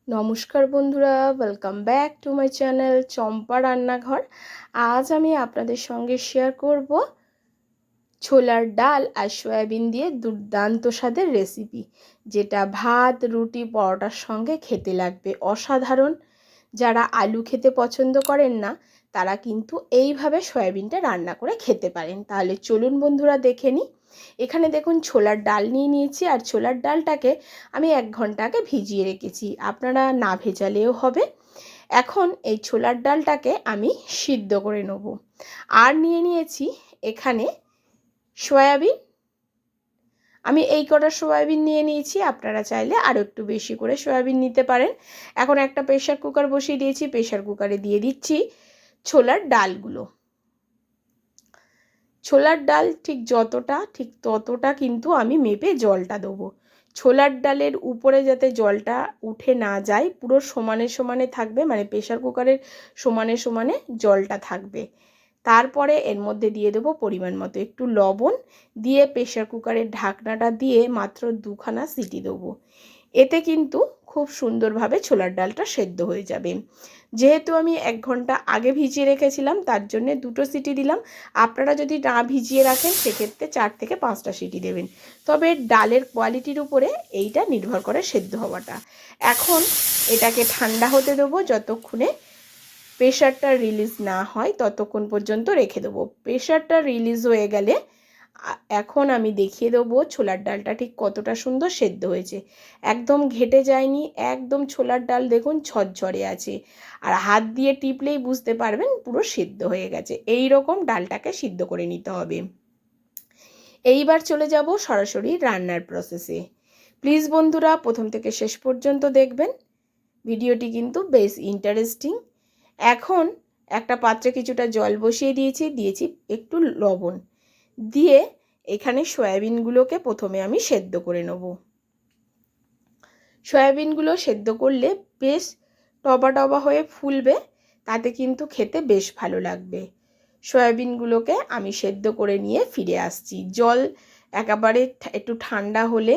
নমস্কার বন্ধুরা, welcome back to my channel Champa Rannaghar. আজ আমি আপনাদের সঙ্গে শেয়ার করব ছোলার ডাল আর সয়াবিন দিয়ে দুর্দান্ত স্বাদের রেসিপি, যেটা ভাত, রুটি, পরোটার সঙ্গে খেতে লাগবে অসাধারণ। যারা আলু খেতে পছন্দ করেন না, তারা কিন্তু এইভাবে সয়াবিনটা রান্না করে খেতে পারেন। তাহলে চলুন বন্ধুরা দেখে নিই। এখানে দেখুন ছোলার ডাল নিয়ে নিয়েছি, আর ছোলার ডালটাকে আমি 1 ঘন্টা আগে ভিজিয়ে রেখেছি। আপনারা না ভেজালেও হবে। এখন এই ছোলার ডালটাকে আমি সিদ্ধ করে নেব। আর নিয়ে নিয়েছি এখানে সয়াবিন। আমি এই কটা সয়াবিন নিয়ে নিয়েছি, আপনারা চাইলে আরও একটু বেশি করে সয়াবিন নিতে পারেন। এখন একটা প্রেশার কুকার বসিয়ে দিয়েছি, প্রেশার কুকারে দিয়ে দিচ্ছি ছোলার ডালগুলো। ছোলার ডাল ঠিক ততটা কিন্তু আমি মেপে জলটা দেবো। ছোলার ডালের উপরে যাতে জলটা উঠে না যায়, পুরো সমানে সমানে থাকবে, মানে প্রেশার কুকারের সমানে সমানে জলটা থাকবে। তারপরে এর মধ্যে দিয়ে দেবো পরিমাণ মতো একটু লবণ, দিয়ে প্রেশার কুকারের ঢাকনাটা দিয়ে মাত্র 2খানা সিটি দেবো। এতে কিন্তু খুব সুন্দরভাবে ছোলার ডালটা সেদ্ধ হয়ে যাবে। যেহেতু আমি 1 ঘন্টা আগে ভিজিয়ে রেখেছিলাম, তার জন্য 2টো সিটি দিলাম। আপনারা যদি না ভিজিয়ে রাখেন, সেক্ষেত্রে 4 থেকে 5টা সিটি দেবেন। তবে ডালের কোয়ালিটির উপরে এইটা নির্ভর করে সেদ্ধ হওয়াটা। এখন এটাকে ঠান্ডা হতে দেবো, যতক্ষণে প্রেশারটা রিলিজ না হয় ততক্ষণ পর্যন্ত রেখে দেবো। প্রেশারটা রিলিজ হয়ে গেলে এখন আমি দেখিয়ে দেবো ছোলার ডালটা ঠিক কতটা সুন্দর সেদ্ধ হয়েছে। একদম ঘেটে যায়নি, একদম ছোলার ডাল দেখুন ঝরঝরে আছে, আর হাত দিয়ে টিপলেই বুঝতে পারবেন পুরো সেদ্ধ হয়ে গেছে। এই রকম ডালটাকে সিদ্ধ করে নিতে হবে। এইবার চলে যাব সরাসরি রান্নার প্রসেসে। প্লিজ বন্ধুরা প্রথম থেকে শেষ পর্যন্ত দেখবেন, ভিডিওটি কিন্তু বেশ ইন্টারেস্টিং। এখন একটা পাত্রে কিছুটা জল বসিয়ে দিয়েছি একটু লবণ দিয়ে। এখানে সয়াবিনগুলোকে প্রথমে আমি সেদ্ধ করে নেব। সয়াবিনগুলো সেদ্ধ করলে বেশ টবা টবা হয়ে ফুলবে, তাতে কিন্তু খেতে বেশ ভালো লাগবে। সয়াবিনগুলোকে আমি সেদ্ধ করে নিয়ে ফিরে আসছি। জল একেবারে একটু ঠান্ডা হলে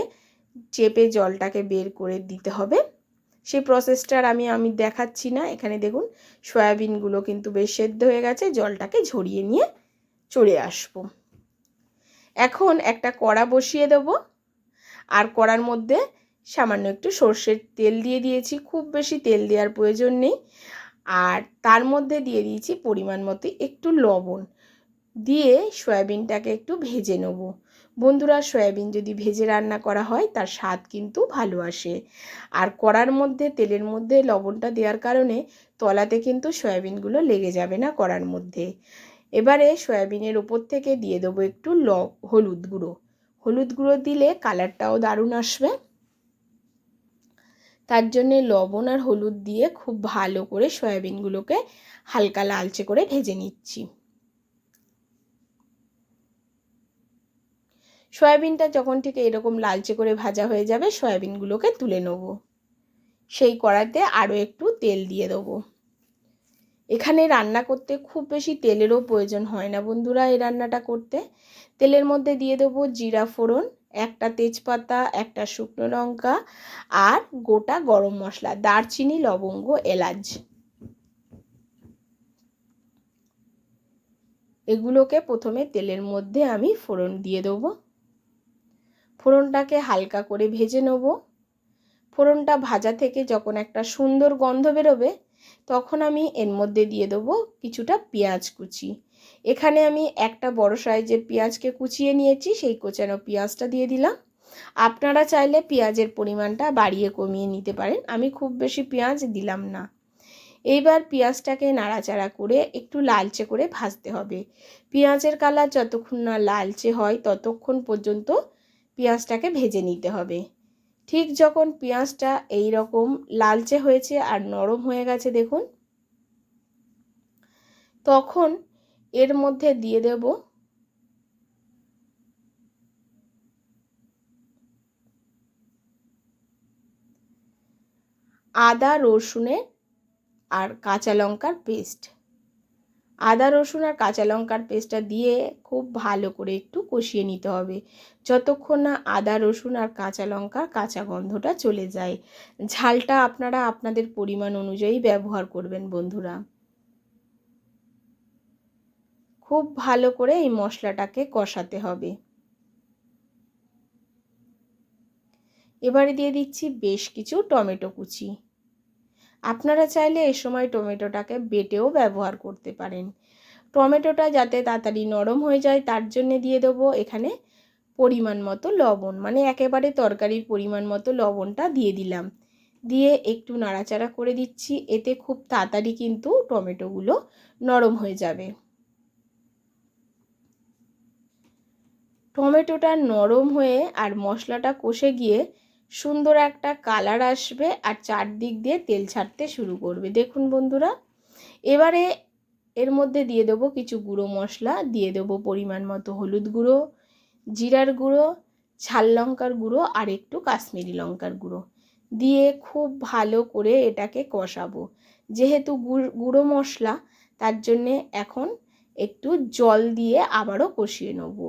চেপে জলটাকে বের করে দিতে হবে। সেই প্রসেসটার আমি দেখাচ্ছি না। এখানে দেখুন সয়াবিনগুলো কিন্তু বেশ সেদ্ধ হয়ে গেছে, জলটাকে ঝরিয়ে নিয়ে চলে আসবো। এখন একটা কড়া বসিয়ে দেবো, আর কড়ার মধ্যে সামান্য একটু সর্ষের তেল দিয়ে দিয়েছি। খুব বেশি তেল দেওয়ার প্রয়োজন নেই। আর তার মধ্যে দিয়ে দিয়েছি পরিমাণ মতো একটু লবণ দিয়ে সয়াবিনটাকে একটু ভেজে নেব। বন্ধুরা, সয়াবিন যদি ভেজে রান্না করা হয় তার স্বাদ কিন্তু ভালো আসে। আর কড়ার মধ্যে তেলের মধ্যে লবণটা দেওয়ার কারণে তলাতে কিন্তু সয়াবিনগুলো লেগে যাবে না কড়ার মধ্যে। এবারে সয়াবিনের ওপর থেকে দিয়ে দেবো একটু হলুদ গুঁড়ো। হলুদ গুঁড়ো দিলে কালারটাও দারুণ আসবে। তার জন্যে লবণ আর হলুদ দিয়ে খুব ভালো করে সয়াবিনগুলোকে হালকা লালচে করে ভেজে নিচ্ছি। সয়াবিনটা যখন ঠিক এরকম লালচে করে ভাজা হয়ে যাবে, সয়াবিনগুলোকে তুলে নেব। সেই কড়াইতে আরও একটু তেল দিয়ে দেবো। এখানে রান্না করতে খুব বেশি তেলেরও প্রয়োজন হয় না বন্ধুরা। এই রান্নাটা করতে তেলের মধ্যে দিয়ে দেবো জিরা ফোড়ন, একটা তেজপাতা, একটা শুকনো লঙ্কা, আর গোটা গরম মশলা, দারচিনি, লবঙ্গ, এলাচ। এগুলোকে প্রথমে তেলের মধ্যে আমি ফোড়ন দিয়ে দেবো। ফোড়নটাকে হালকা করে ভেজে নেব। ফোড়নটা ভাজা থেকে যখন একটা সুন্দর গন্ধ বেরোবে, তখন আমি এর মধ্যে দিয়ে দেবো কিছুটা পেঁয়াজ কুচি। এখানে আমি একটা বড় সাইজের পেঁয়াজকে কুচিয়ে নিয়েছি, সেই কোচানো পেঁয়াজটা দিয়ে দিলাম। আপনারা চাইলে পেঁয়াজের পরিমাণটা বাড়িয়ে কমিয়ে নিতে পারেন, আমি খুব বেশি পেঁয়াজ দিলাম না। এইবার পেঁয়াজটাকে নাড়াচাড়া করে একটু লালচে করে ভাজতে হবে। পেঁয়াজের কালার যতক্ষণ না লালচে হয় ততক্ষণ পর্যন্ত পেঁয়াজটাকে ভেজে নিতে হবে। ঠিক যখন পেঁয়াজটা এই রকম লালচে হয়েছে আর নরম হয়ে গেছে দেখুন, তখন এর মধ্যে দিয়ে দেব আদা, রসুনের আর কাঁচা লঙ্কার পেস্ট। আদা রসুন আর কাঁচা লঙ্কার পেস্টটা দিয়ে খুব ভালো করে একটু কষিয়ে নিতে হবে, যতক্ষণ না আদা রসুন আর কাঁচা লঙ্কার কাঁচা গন্ধটা চলে যায়। ঝালটা আপনারা আপনাদের পরিমাণ অনুযায়ী ব্যবহার করবেন বন্ধুরা। খুব ভালো করে এই মশলাটাকে কষাতে হবে। এবারে দিয়ে দিচ্ছি বেশ কিছু টমেটো কুচি। আপনারা চাইলে এ সময় টমেটোটাকে বেটেও ব্যবহার করতে পারেন। টমেটোটা যাতে তাড়াতাড়ি নরম হয়ে যায় তার জন্য দিয়ে দেবো এখানে পরিমাণ মতো লবণ, মানে একেবারে তরকারির পরিমাণ মতো লবণটা দিয়ে দিলাম। দিয়ে একটু নাড়াচাড়া করে দিচ্ছি, এতে খুব তাড়াতাড়ি কিন্তু টমেটোগুলো নরম হয়ে যাবে। টমেটোটা নরম হয়ে আর মশলাটা কষে গিয়ে সুন্দর একটা কালার আসবে আর চারদিক দিয়ে তেল ছাড়তে শুরু করবে। দেখুন বন্ধুরা, এবারে এর মধ্যে দিয়ে দেবো কিছু গুঁড়ো মশলা, দিয়ে দেবো পরিমাণ মতো হলুদ গুঁড়ো, জিরার গুঁড়ো, ঝাল লঙ্কার গুঁড়ো আর একটু কাশ্মীরি লঙ্কার গুঁড়ো দিয়ে খুব ভালো করে এটাকে কষাবো। যেহেতু গুঁড়ো মশলা তার জন্যে এখন একটু জল দিয়ে আবারও কষিয়ে নেব।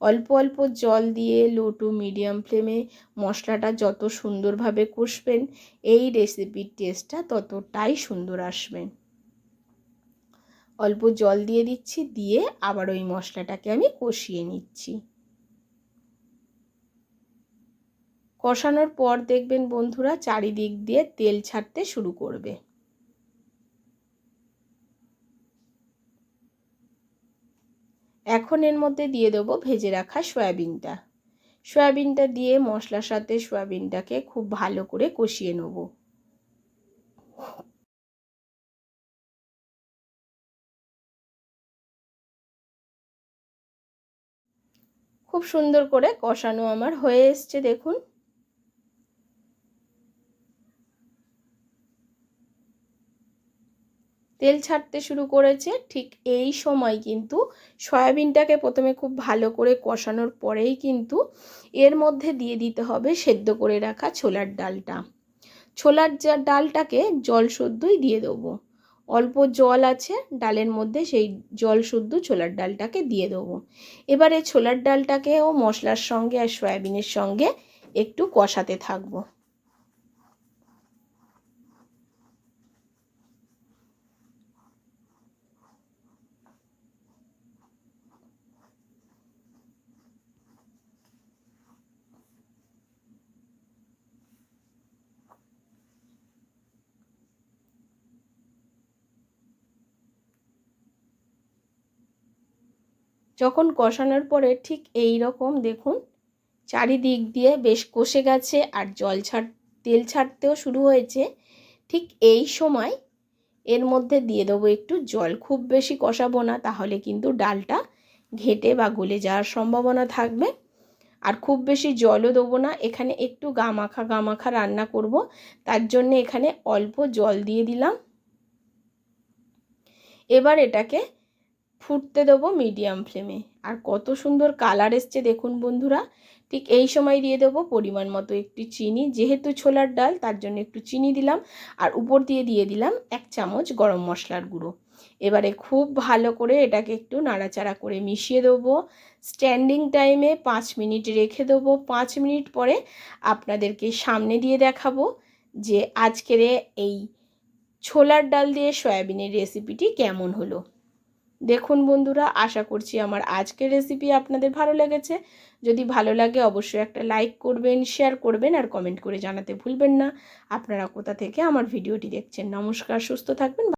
অল্প অল্প জল দিয়ে লো টু মিডিয়াম ফ্লেমে মশলাটা যত সুন্দরভাবে কষবেন এই রেসিপির টেস্টটা ততটাই সুন্দর আসবে। অল্প জল দিয়ে দিচ্ছি, দিয়ে আবার ওই মশলাটাকে আমি কষিয়ে নিচ্ছি। কষানোর পর দেখবেন বন্ধুরা চারিদিক দিয়ে তেল ছাড়তে শুরু করবে। এখন এর মধ্যে দিয়ে দেবো ভেজে রাখা সয়াবিনটা। সয়াবিনটা দিয়ে মশলার সাথে সয়াবিনটাকে খুব ভালো করে কষিয়ে নেব। খুব সুন্দর করে কষানো আমার হয়ে এসছে, দেখুন। তেল ছাড়তে শুরু করেছে। ঠিক এই সময় কিন্তু সয়াবিনটাকে প্রথমে খুব ভালো করে কষানোর পরেই কিন্তু এর মধ্যে দিয়ে দিতে হবে সেদ্ধ করে রাখা ছোলার ডালটা। ছোলার ডালটাকে জল শুদ্ধই দিয়ে দেবো। অল্প জল আছে ডালের মধ্যে, সেই জল শুদ্ধ ছোলার ডালটাকে দিয়ে দেবো। এবারে ছোলার ডালটাকেও মশলার সঙ্গে আর সয়াবিনের সঙ্গে একটু কষাতে থাকবো। যখন কষানোর পরে ঠিক এই রকম দেখুন চারিদিক দিয়ে বেশ কষে গেছে আর তেল ছাড়তেও শুরু হয়েছে, ঠিক এই সময় এর মধ্যে দিয়ে দেবো একটু জল। খুব বেশি কষাবো না, তাহলে কিন্তু ডালটা ঘেটে বা গলে যাওয়ার সম্ভাবনা থাকবে। আর খুব বেশি জলও দেবো না, এখানে একটু গামাখা রান্না করব, তার জন্য এখানে অল্প জল দিয়ে দিলাম। এবার এটাকে ফুটতে দেবো মিডিয়াম ফ্লেমে। আর কত সুন্দর কালার এসছে দেখুন বন্ধুরা। ঠিক এই সময় দিয়ে দেবো পরিমাণ মতো একটু চিনি, যেহেতু ছোলার ডাল তার জন্য একটু চিনি দিলাম। আর উপর দিয়ে দিলাম 1 চামচ গরম মশলার গুঁড়ো। এবারে খুব ভালো করে এটাকে একটু নাড়াচাড়া করে মিশিয়ে দেবো। স্ট্যান্ডিং টাইমে 5 মিনিট রেখে দেবো। 5 মিনিট পরে আপনাদেরকে সামনে দিয়ে দেখাবো যে আজকের এই ছোলার ডাল দিয়ে সয়াবিনের রেসিপিটি কেমন হলো। দেখুন বন্ধুরা, আশা করছি আমার আজকের রেসিপি আপনাদের ভালো লেগেছে। যদি ভালো লাগে অবশ্যই একটা লাইক করবেন, শেয়ার করবেন আর কমেন্ট করে জানাতে ভুলবেন না আপনারা কোথা থেকে আমার ভিডিওটি দেখছেন। নমস্কার, সুস্থ থাকবেন।